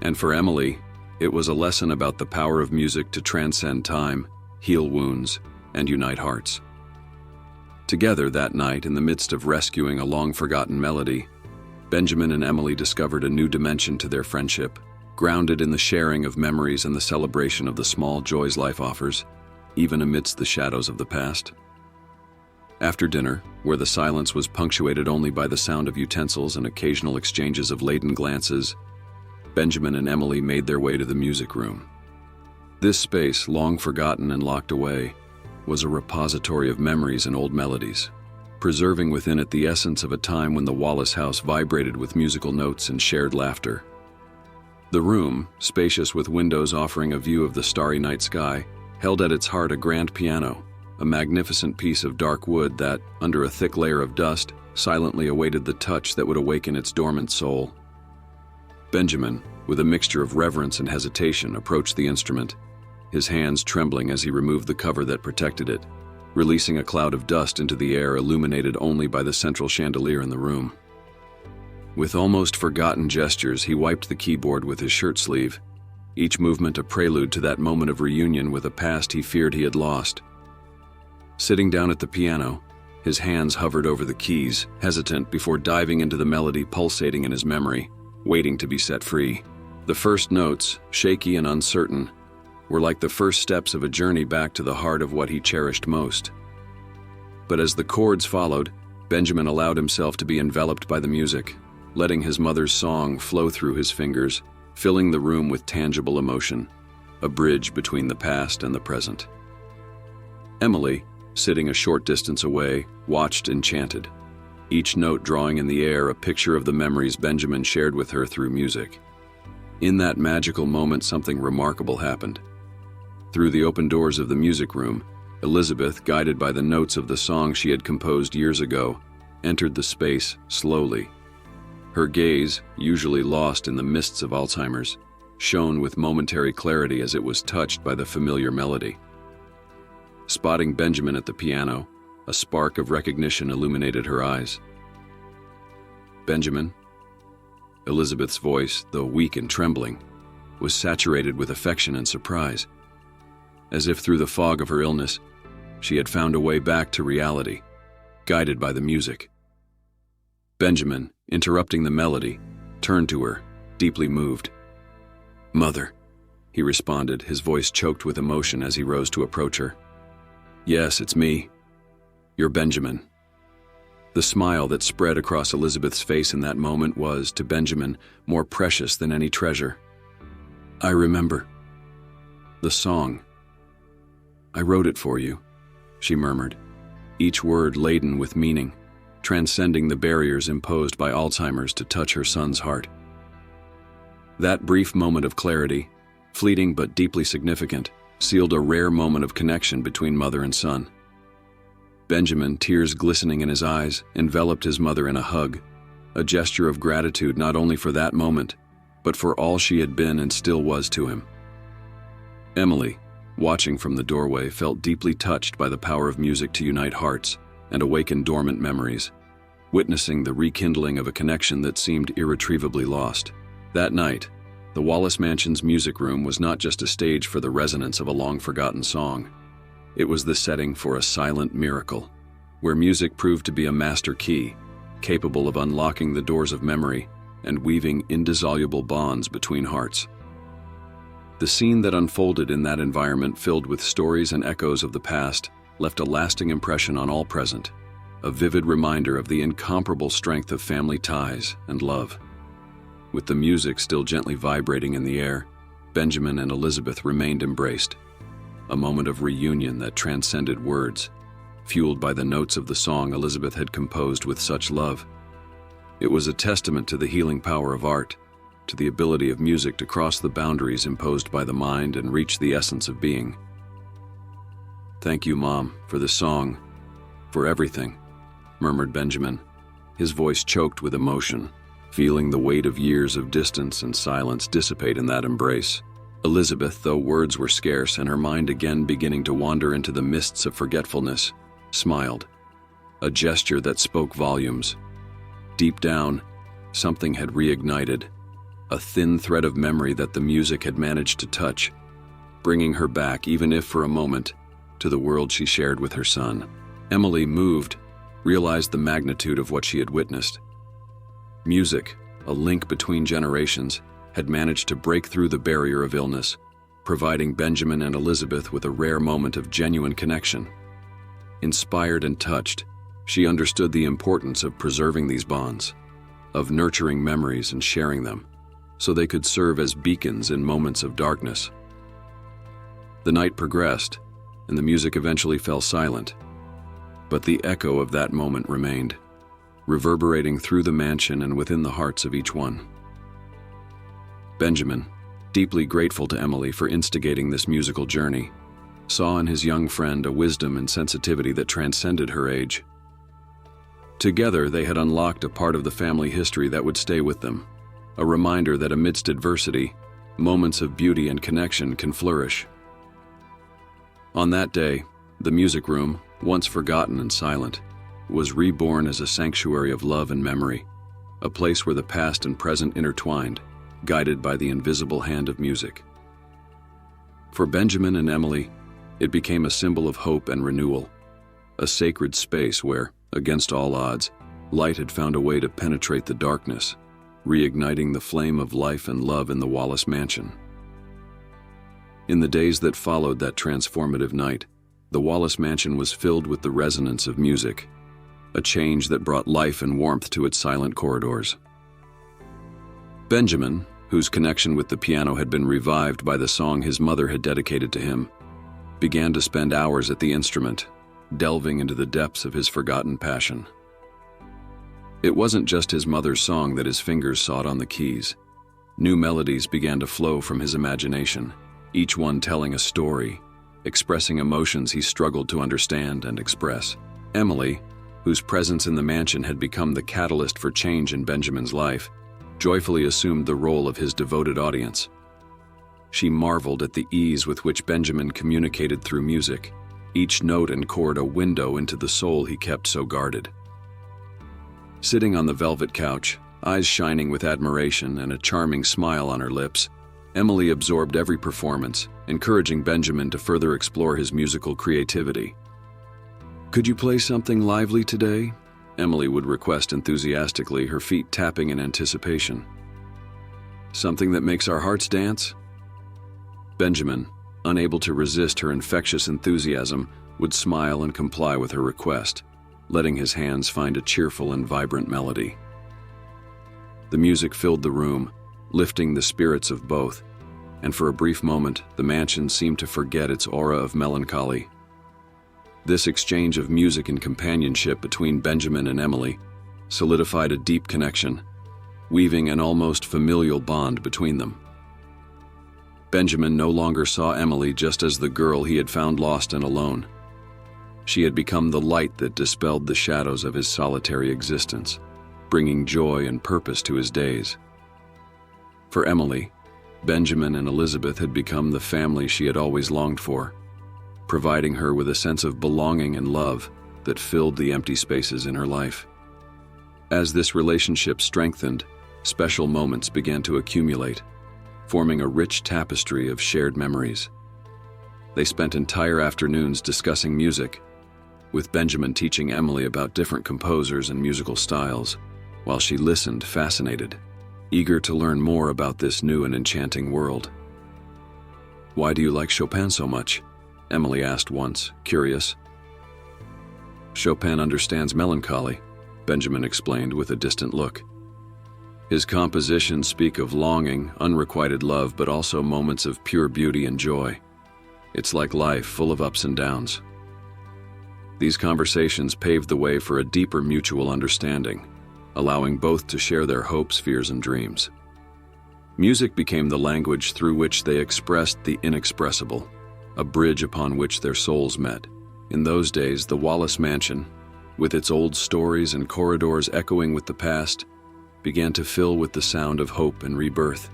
And for Emily, it was a lesson about the power of music to transcend time, heal wounds, and unite hearts. Together that night, in the midst of rescuing a long-forgotten melody, Benjamin and Emily discovered a new dimension to their friendship, grounded in the sharing of memories and the celebration of the small joys life offers, even amidst the shadows of the past. After dinner, where the silence was punctuated only by the sound of utensils and occasional exchanges of laden glances, Benjamin and Emily made their way to the music room. This space, long forgotten and locked away, was a repository of memories and old melodies, preserving within it the essence of a time when the Wallace house vibrated with musical notes and shared laughter. The room, spacious with windows offering a view of the starry night sky, held at its heart a grand piano, a magnificent piece of dark wood that, under a thick layer of dust, silently awaited the touch that would awaken its dormant soul. Benjamin, with a mixture of reverence and hesitation, approached the instrument, his hands trembling as he removed the cover that protected it, releasing a cloud of dust into the air illuminated only by the central chandelier in the room. With almost forgotten gestures, he wiped the keyboard with his shirt sleeve, each movement a prelude to that moment of reunion with a past he feared he had lost. Sitting down at the piano, his hands hovered over the keys, hesitant before diving into the melody pulsating in his memory, waiting to be set free. The first notes, shaky and uncertain, were like the first steps of a journey back to the heart of what he cherished most. But as the chords followed, Benjamin allowed himself to be enveloped by the music, letting his mother's song flow through his fingers, filling the room with tangible emotion, a bridge between the past and the present. Emily, sitting a short distance away, watched enchanted, each note drawing in the air a picture of the memories Benjamin shared with her through music. In that magical moment, something remarkable happened. Through the open doors of the music room, Elizabeth, guided by the notes of the song she had composed years ago, entered the space slowly. Her gaze, usually lost in the mists of Alzheimer's, shone with momentary clarity as it was touched by the familiar melody. Spotting Benjamin at the piano, a spark of recognition illuminated her eyes. "Benjamin?" Elizabeth's voice, though weak and trembling, was saturated with affection and surprise. As if through the fog of her illness, she had found a way back to reality, guided by the music. Benjamin, interrupting the melody, turned to her, deeply moved. "Mother," he responded, his voice choked with emotion as he rose to approach her. "Yes, it's me. You're Benjamin." The smile that spread across Elizabeth's face in that moment was, to Benjamin, more precious than any treasure. "I remember. The song. I wrote it for you," she murmured, each word laden with meaning, transcending the barriers imposed by Alzheimer's to touch her son's heart. That brief moment of clarity, fleeting but deeply significant, sealed a rare moment of connection between mother and son. Benjamin, tears glistening in his eyes, enveloped his mother in a hug, a gesture of gratitude not only for that moment, but for all she had been and still was to him. Emily, watching from the doorway, felt deeply touched by the power of music to unite hearts and awaken dormant memories, witnessing the rekindling of a connection that seemed irretrievably lost. That night, the Wallace Mansion's music room was not just a stage for the resonance of a long-forgotten song. It was the setting for a silent miracle, where music proved to be a master key, capable of unlocking the doors of memory and weaving indissoluble bonds between hearts. The scene that unfolded in that environment, filled with stories and echoes of the past, left a lasting impression on all present, a vivid reminder of the incomparable strength of family ties and love. With the music still gently vibrating in the air, Benjamin and Elizabeth remained embraced, a moment of reunion that transcended words, fueled by the notes of the song Elizabeth had composed with such love. It was a testament to the healing power of art, to the ability of music to cross the boundaries imposed by the mind and reach the essence of being. "Thank you, Mom, for the song, for everything," murmured Benjamin, his voice choked with emotion, feeling the weight of years of distance and silence dissipate in that embrace. Elizabeth, though words were scarce and her mind again beginning to wander into the mists of forgetfulness, smiled, a gesture that spoke volumes. Deep down, something had reignited, a thin thread of memory that the music had managed to touch, bringing her back, even if for a moment, to the world she shared with her son. Emily, moved, realized the magnitude of what she had witnessed. Music, a link between generations, had managed to break through the barrier of illness, providing Benjamin and Elizabeth with a rare moment of genuine connection. Inspired and touched, she understood the importance of preserving these bonds, of nurturing memories and sharing them, so they could serve as beacons in moments of darkness. The night progressed, and the music eventually fell silent, but the echo of that moment remained, reverberating through the mansion and within the hearts of each one. Benjamin, deeply grateful to Emily for instigating this musical journey, saw in his young friend a wisdom and sensitivity that transcended her age. Together, they had unlocked a part of the family history that would stay with them, a reminder that amidst adversity, moments of beauty and connection can flourish. On that day, the music room, once forgotten and silent, was reborn as a sanctuary of love and memory, a place where the past and present intertwined, guided by the invisible hand of music. For Benjamin and Emily, it became a symbol of hope and renewal, a sacred space where, against all odds, light had found a way to penetrate the darkness, reigniting the flame of life and love in the Wallace mansion. In the days that followed that transformative night, the Wallace mansion was filled with the resonance of music, a change that brought life and warmth to its silent corridors. Benjamin, whose connection with the piano had been revived by the song his mother had dedicated to him, began to spend hours at the instrument, delving into the depths of his forgotten passion. It wasn't just his mother's song that his fingers sought on the keys. New melodies began to flow from his imagination, each one telling a story, expressing emotions he struggled to understand and express. Emily, whose presence in the mansion had become the catalyst for change in Benjamin's life, joyfully assumed the role of his devoted audience. She marveled at the ease with which Benjamin communicated through music, each note and chord a window into the soul he kept so guarded. Sitting on the velvet couch, eyes shining with admiration and a charming smile on her lips, Emily absorbed every performance, encouraging Benjamin to further explore his musical creativity. "Could you play something lively today?" Emily would request enthusiastically, her feet tapping in anticipation. "Something that makes our hearts dance?" Benjamin, unable to resist her infectious enthusiasm, would smile and comply with her request, letting his hands find a cheerful and vibrant melody. The music filled the room, lifting the spirits of both, and for a brief moment, the mansion seemed to forget its aura of melancholy. This exchange of music and companionship between Benjamin and Emily solidified a deep connection, weaving an almost familial bond between them. Benjamin no longer saw Emily just as the girl he had found lost and alone. She had become the light that dispelled the shadows of his solitary existence, bringing joy and purpose to his days. For Emily, Benjamin and Elizabeth had become the family she had always longed for, providing her with a sense of belonging and love that filled the empty spaces in her life. As this relationship strengthened, special moments began to accumulate, forming a rich tapestry of shared memories. They spent entire afternoons discussing music, with Benjamin teaching Emily about different composers and musical styles, while she listened fascinated, eager to learn more about this new and enchanting world. "Why do you like Chopin so much?" Emily asked once, curious. "Chopin understands melancholy," Benjamin explained with a distant look. "His compositions speak of longing, unrequited love, but also moments of pure beauty and joy. It's like life, full of ups and downs." These conversations paved the way for a deeper mutual understanding, allowing both to share their hopes, fears, and dreams. Music became the language through which they expressed the inexpressible, a bridge upon which their souls met. In those days, the Wallace mansion, with its old stories and corridors echoing with the past, began to fill with the sound of hope and rebirth.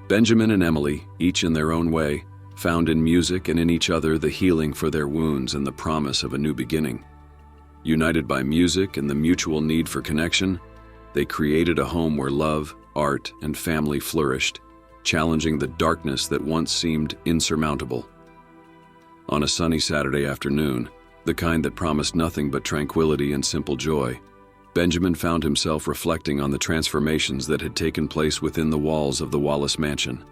Benjamin and Emily, each in their own way, found in music and in each other the healing for their wounds and the promise of a new beginning. United by music and the mutual need for connection, they created a home where love, art, and family flourished, challenging the darkness that once seemed insurmountable. On a sunny Saturday afternoon, the kind that promised nothing but tranquility and simple joy, Benjamin found himself reflecting on the transformations that had taken place within the walls of the Wallace mansion.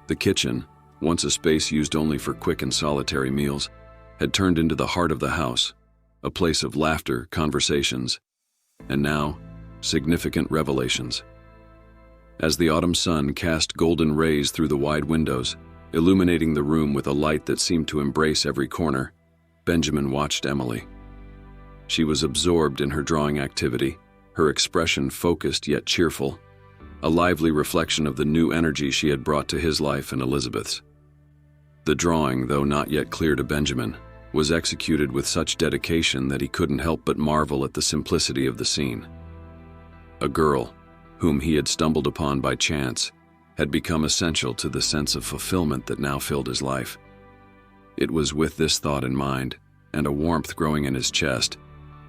The kitchen, once a space used only for quick and solitary meals, had turned into the heart of the house, a place of laughter, conversations, and now, significant revelations. As the autumn sun cast golden rays through the wide windows, illuminating the room with a light that seemed to embrace every corner, Benjamin watched Emily. She was absorbed in her drawing activity, her expression focused yet cheerful, a lively reflection of the new energy she had brought to his life and Elizabeth's. The drawing, though not yet clear to Benjamin, was executed with such dedication that he couldn't help but marvel at the simplicity of the scene. A girl, whom he had stumbled upon by chance, had become essential to the sense of fulfillment that now filled his life. It was with this thought in mind, and a warmth growing in his chest,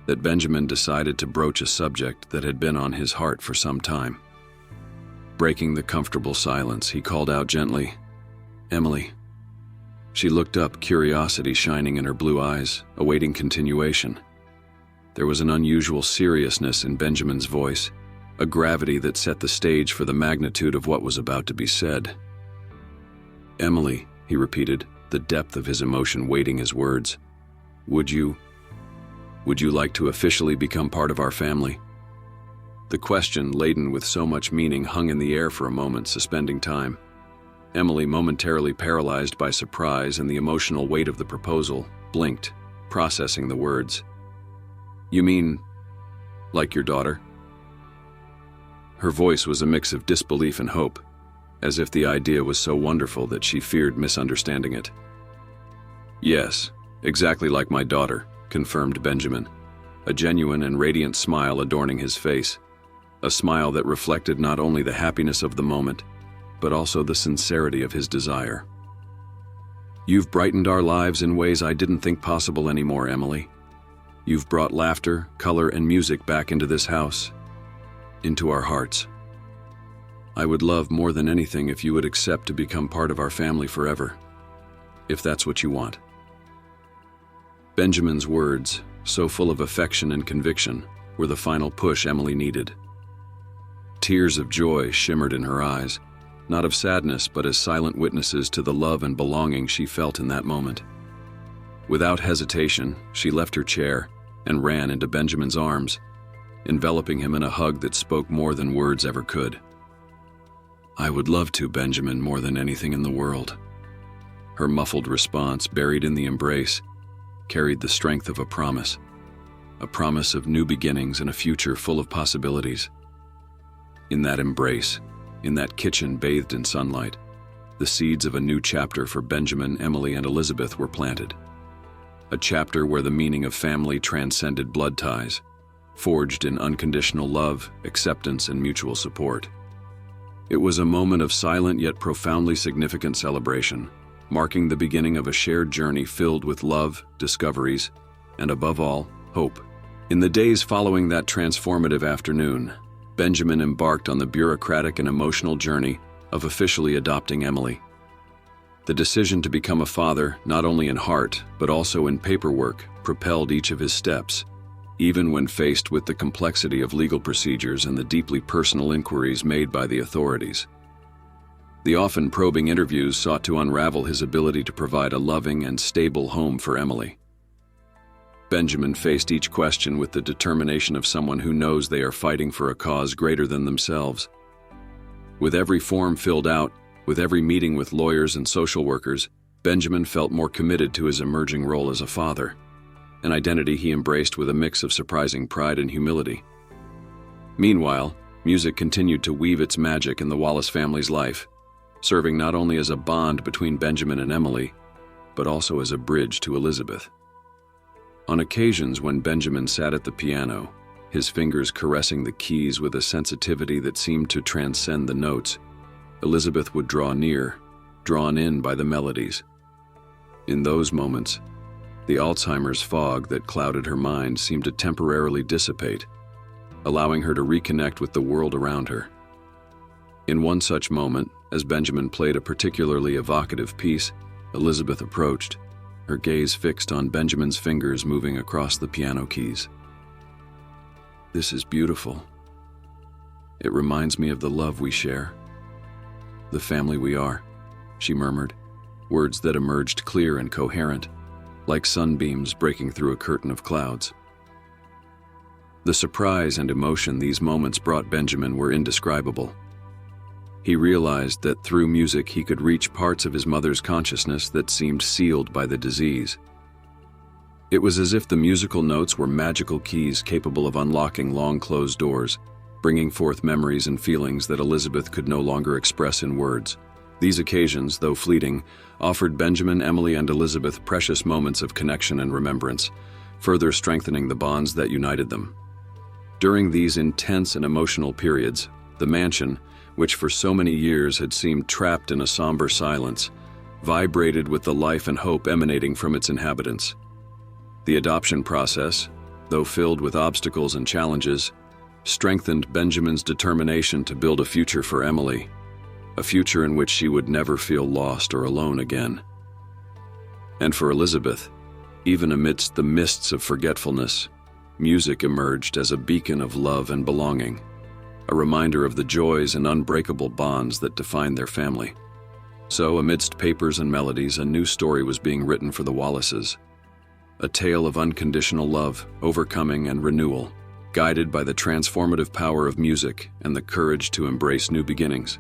that Benjamin decided to broach a subject that had been on his heart for some time. Breaking the comfortable silence, he called out gently, "Emily." She looked up, curiosity shining in her blue eyes, awaiting continuation. There was an unusual seriousness in Benjamin's voice, a gravity that set the stage for the magnitude of what was about to be said. "Emily," he repeated, the depth of his emotion weighting his words. Would you like to officially become part of our family?" The question, laden with so much meaning, hung in the air for a moment, suspending time. Emily, momentarily paralyzed by surprise and the emotional weight of the proposal, blinked, processing the words. "You mean, like your daughter?" Her voice was a mix of disbelief and hope, as if the idea was so wonderful that she feared misunderstanding it. "Yes, exactly like my daughter," confirmed Benjamin, a genuine and radiant smile adorning his face, a smile that reflected not only the happiness of the moment, but also the sincerity of his desire. "You've brightened our lives in ways I didn't think possible anymore, Emily. You've brought laughter, color, and music back into this house, into our hearts. I would love more than anything if you would accept to become part of our family forever, if that's what you want." Benjamin's words, so full of affection and conviction, were the final push Emily needed. Tears of joy shimmered in her eyes, not of sadness but as silent witnesses to the love and belonging she felt in that moment. Without hesitation, she left her chair and ran into Benjamin's arms, enveloping him in a hug that spoke more than words ever could. "I would love to, Benjamin, more than anything in the world." Her muffled response, buried in the embrace, carried the strength of a promise of new beginnings and a future full of possibilities. In that embrace, in that kitchen bathed in sunlight, the seeds of a new chapter for Benjamin, Emily, and Elizabeth were planted. A chapter where the meaning of family transcended blood ties, forged in unconditional love, acceptance, and mutual support. It was a moment of silent yet profoundly significant celebration, marking the beginning of a shared journey filled with love, discoveries, and above all, hope. In the days following that transformative afternoon, Benjamin embarked on the bureaucratic and emotional journey of officially adopting Emily. The decision to become a father, not only in heart, but also in paperwork, propelled each of his steps, even when faced with the complexity of legal procedures and the deeply personal inquiries made by the authorities. The often probing interviews sought to unravel his ability to provide a loving and stable home for Emily. Benjamin faced each question with the determination of someone who knows they are fighting for a cause greater than themselves. With every form filled out, with every meeting with lawyers and social workers, Benjamin felt more committed to his emerging role as a father, an identity he embraced with a mix of surprising pride and humility. Meanwhile, music continued to weave its magic in the Wallace family's life, serving not only as a bond between Benjamin and Emily, but also as a bridge to Elizabeth. On occasions when Benjamin sat at the piano, his fingers caressing the keys with a sensitivity that seemed to transcend the notes, Elizabeth would draw near, drawn in by the melodies. In those moments, the Alzheimer's fog that clouded her mind seemed to temporarily dissipate, allowing her to reconnect with the world around her. In one such moment, as Benjamin played a particularly evocative piece, Elizabeth approached, her gaze fixed on Benjamin's fingers moving across the piano keys. "This is beautiful. It reminds me of the love we share, the family we are," she murmured, words that emerged clear and coherent, like sunbeams breaking through a curtain of clouds. The surprise and emotion these moments brought Benjamin were indescribable. He realized that through music he could reach parts of his mother's consciousness that seemed sealed by the disease. It was as if the musical notes were magical keys capable of unlocking long-closed doors, bringing forth memories and feelings that Elizabeth could no longer express in words. These occasions, though fleeting, offered Benjamin, Emily, and Elizabeth precious moments of connection and remembrance, further strengthening the bonds that united them. During these intense and emotional periods, the mansion, which for so many years had seemed trapped in a somber silence, vibrated with the life and hope emanating from its inhabitants. The adoption process, though filled with obstacles and challenges, strengthened Benjamin's determination to build a future for Emily, a future in which she would never feel lost or alone again. And for Elizabeth, even amidst the mists of forgetfulness, music emerged as a beacon of love and belonging, a reminder of the joys and unbreakable bonds that defined their family. So, amidst papers and melodies, a new story was being written for the Wallaces, a tale of unconditional love, overcoming, and renewal, guided by the transformative power of music and the courage to embrace new beginnings.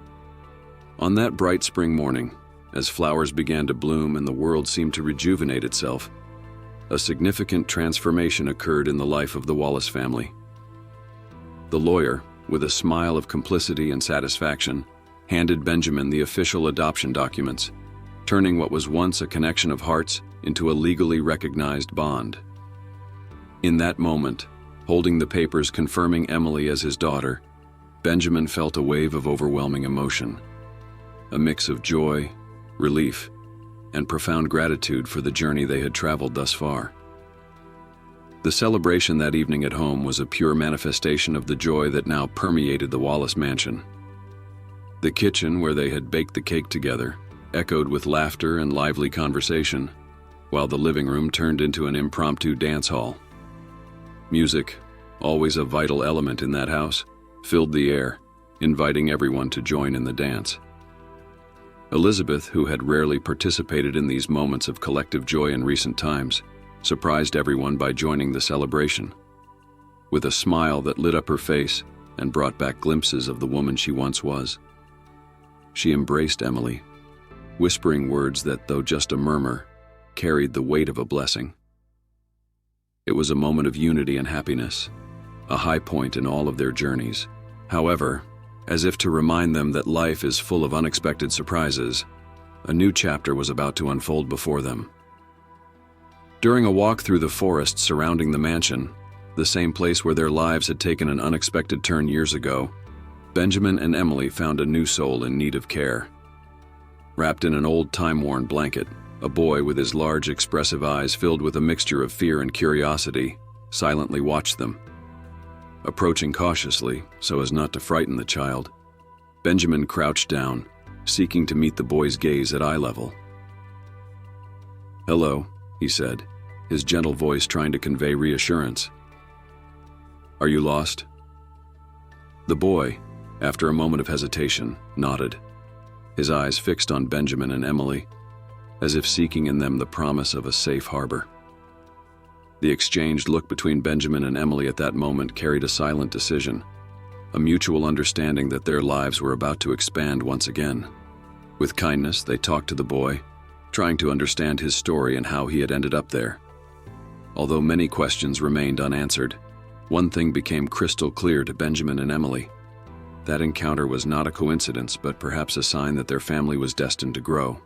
On that bright spring morning, as flowers began to bloom and the world seemed to rejuvenate itself, a significant transformation occurred in the life of the Wallace family. The lawyer, with a smile of complicity and satisfaction, handed Benjamin the official adoption documents, turning what was once a connection of hearts into a legally recognized bond. In that moment, holding the papers confirming Emily as his daughter, Benjamin felt a wave of overwhelming emotion, a mix of joy, relief, and profound gratitude for the journey they had traveled thus far. The celebration that evening at home was a pure manifestation of the joy that now permeated the Wallace mansion. The kitchen, where they had baked the cake together, echoed with laughter and lively conversation, while the living room turned into an impromptu dance hall. Music, always a vital element in that house, filled the air, inviting everyone to join in the dance. Elizabeth, who had rarely participated in these moments of collective joy in recent times, surprised everyone by joining the celebration. With a smile that lit up her face and brought back glimpses of the woman she once was, she embraced Emily, whispering words that, though just a murmur, carried the weight of a blessing. It was a moment of unity and happiness, a high point in all of their journeys. However, as if to remind them that life is full of unexpected surprises, a new chapter was about to unfold before them. During a walk through the forest surrounding the mansion, the same place where their lives had taken an unexpected turn years ago, Benjamin and Emily found a new soul in need of care. Wrapped in an old time-worn blanket, a boy with his large, expressive eyes filled with a mixture of fear and curiosity silently watched them. Approaching cautiously, so as not to frighten the child, Benjamin crouched down, seeking to meet the boy's gaze at eye level. "Hello," he said, his gentle voice trying to convey reassurance. "Are you lost?" The boy, after a moment of hesitation, nodded, his eyes fixed on Benjamin and Emily, as if seeking in them the promise of a safe harbor. The exchanged look between Benjamin and Emily at that moment carried a silent decision, a mutual understanding that their lives were about to expand once again. With kindness, they talked to the boy, trying to understand his story and how he had ended up there. Although many questions remained unanswered, one thing became crystal clear to Benjamin and Emily. That encounter was not a coincidence, but perhaps a sign that their family was destined to grow.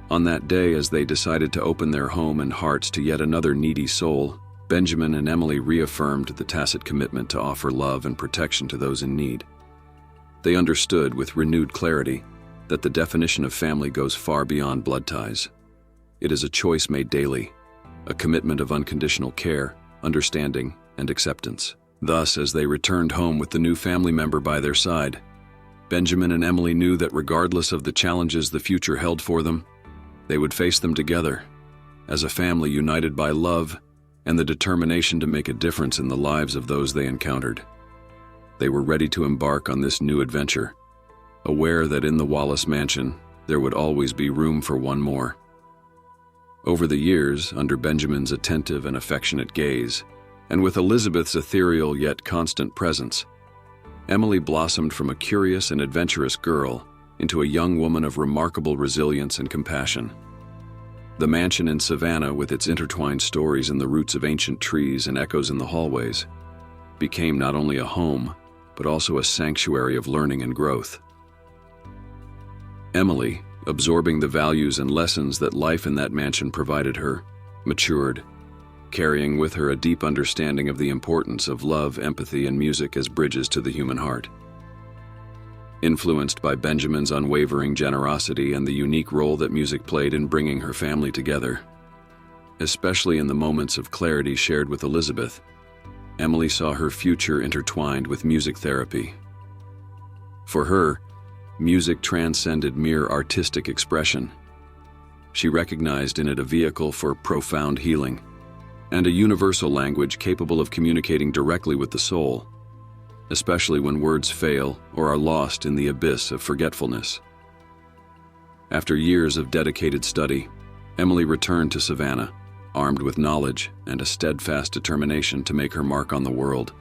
On that day, as they decided to open their home and hearts to yet another needy soul, Benjamin and Emily reaffirmed the tacit commitment to offer love and protection to those in need. They understood with renewed clarity that the definition of family goes far beyond blood ties. It is a choice made daily, a commitment of unconditional care, understanding, and acceptance. Thus, as they returned home with the new family member by their side, Benjamin and Emily knew that regardless of the challenges the future held for them, they would face them together, as a family united by love and the determination to make a difference in the lives of those they encountered. They were ready to embark on this new adventure, aware that in the Wallace mansion there would always be room for one more. Over the years, under Benjamin's attentive and affectionate gaze, and with Elizabeth's ethereal yet constant presence, Emily blossomed from a curious and adventurous girl into a young woman of remarkable resilience and compassion. The mansion in Savannah, with its intertwined stories in the roots of ancient trees and echoes in the hallways, became not only a home, but also a sanctuary of learning and growth. Emily, absorbing the values and lessons that life in that mansion provided her, matured, carrying with her a deep understanding of the importance of love, empathy, and music as bridges to the human heart. Influenced by Benjamin's unwavering generosity and the unique role that music played in bringing her family together, especially in the moments of clarity shared with Elizabeth, Emily saw her future intertwined with music therapy. For her, music transcended mere artistic expression. She recognized in it a vehicle for profound healing, and a universal language capable of communicating directly with the soul, especially when words fail or are lost in the abyss of forgetfulness. After years of dedicated study, Emily returned to Savannah, armed with knowledge and a steadfast determination to make her mark on the world.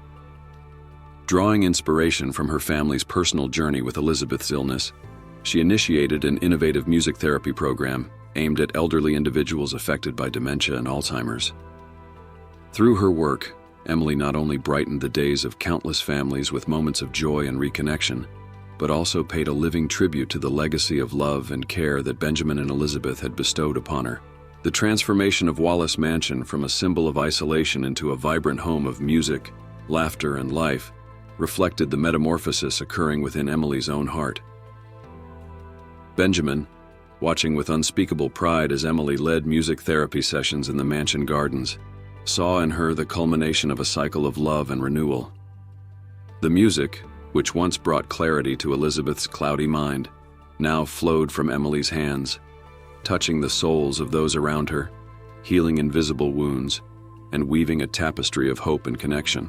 Drawing inspiration from her family's personal journey with Elizabeth's illness, she initiated an innovative music therapy program aimed at elderly individuals affected by dementia and Alzheimer's. Through her work, Emily not only brightened the days of countless families with moments of joy and reconnection, but also paid a living tribute to the legacy of love and care that Benjamin and Elizabeth had bestowed upon her. The transformation of Wallace Mansion from a symbol of isolation into a vibrant home of music, laughter, and life reflected the metamorphosis occurring within Emily's own heart. Benjamin, watching with unspeakable pride as Emily led music therapy sessions in the mansion gardens, saw in her the culmination of a cycle of love and renewal. The music, which once brought clarity to Elizabeth's cloudy mind, now flowed from Emily's hands, touching the souls of those around her, healing invisible wounds, and weaving a tapestry of hope and connection.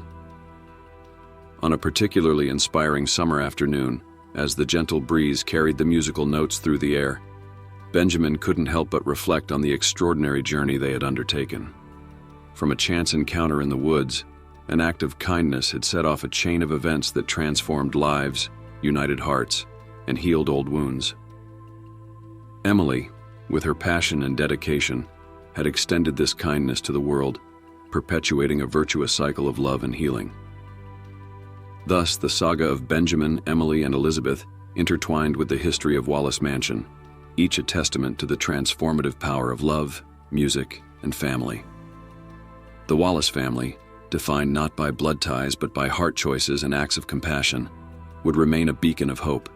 On a particularly inspiring summer afternoon, as the gentle breeze carried the musical notes through the air, Benjamin couldn't help but reflect on the extraordinary journey they had undertaken. From a chance encounter in the woods, an act of kindness had set off a chain of events that transformed lives, united hearts, and healed old wounds. Emily, with her passion and dedication, had extended this kindness to the world, perpetuating a virtuous cycle of love and healing. Thus, the saga of Benjamin, Emily, and Elizabeth intertwined with the history of Wallace Mansion, each a testament to the transformative power of love, music, and family. The Wallace family, defined not by blood ties but by heart choices and acts of compassion, would remain a beacon of hope,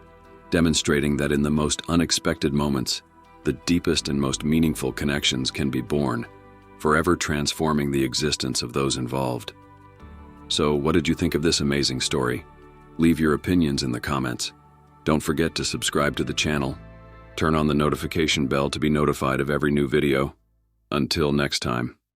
demonstrating that in the most unexpected moments, the deepest and most meaningful connections can be born, forever transforming the existence of those involved. So, what did you think of this amazing story? Leave your opinions in the comments. Don't forget to subscribe to the channel. Turn on the notification bell to be notified of every new video. Until next time.